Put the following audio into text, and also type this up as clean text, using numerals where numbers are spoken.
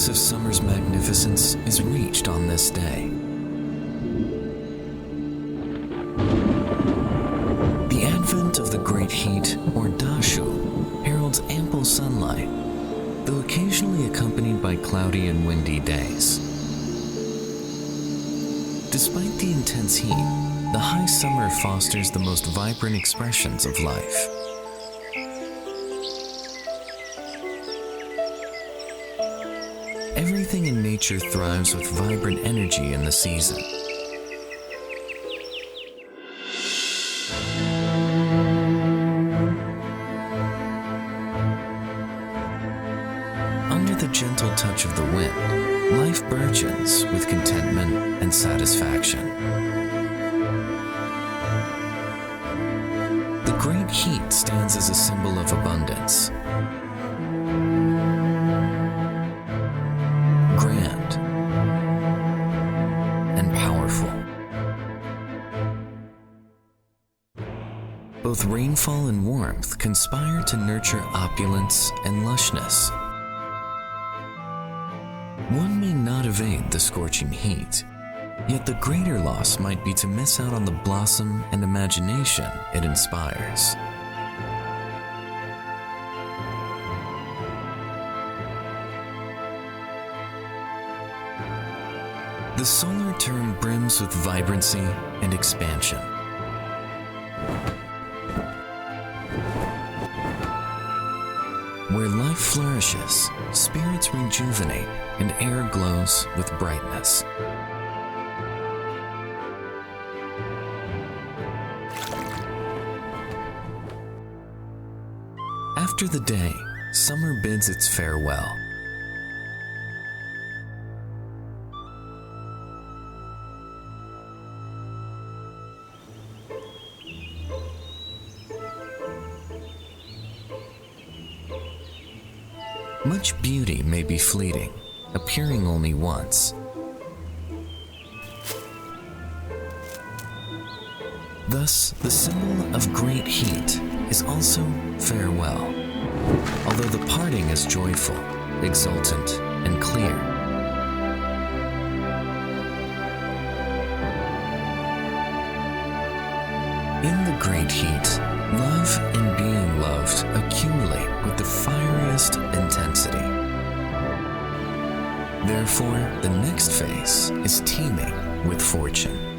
climax of summer's magnificence is reached on this day. The advent of the great heat, or dashu, heralds ample sunlight, though occasionally accompanied by cloudy and windy days. Despite the intense heat, the high summer fosters the most vibrant expressions of life. Everything in nature thrives with vibrant energy in the season. Under the gentle touch of the wind, life burgeons with contentment and satisfaction. The great heat stands as a symbol of abundance. Grand and powerful. Both rainfall and warmth conspire to nurture opulence and lushness. One may not evade the scorching heat, yet the greater loss might be to miss out on the blossom and imagination it inspires. The solar term brims with vibrancy and expansion. Where life flourishes, spirits rejuvenate, and air glows with brightness. After the day, summer bids its farewell. Much beauty may be fleeting, appearing only once. Thus, the symbol of great heat is also farewell, although the parting is joyful, exultant, and clear. In the great heat, love and being loved accumulate with the fieriest intensity. Therefore, the next phase is teeming with fortune.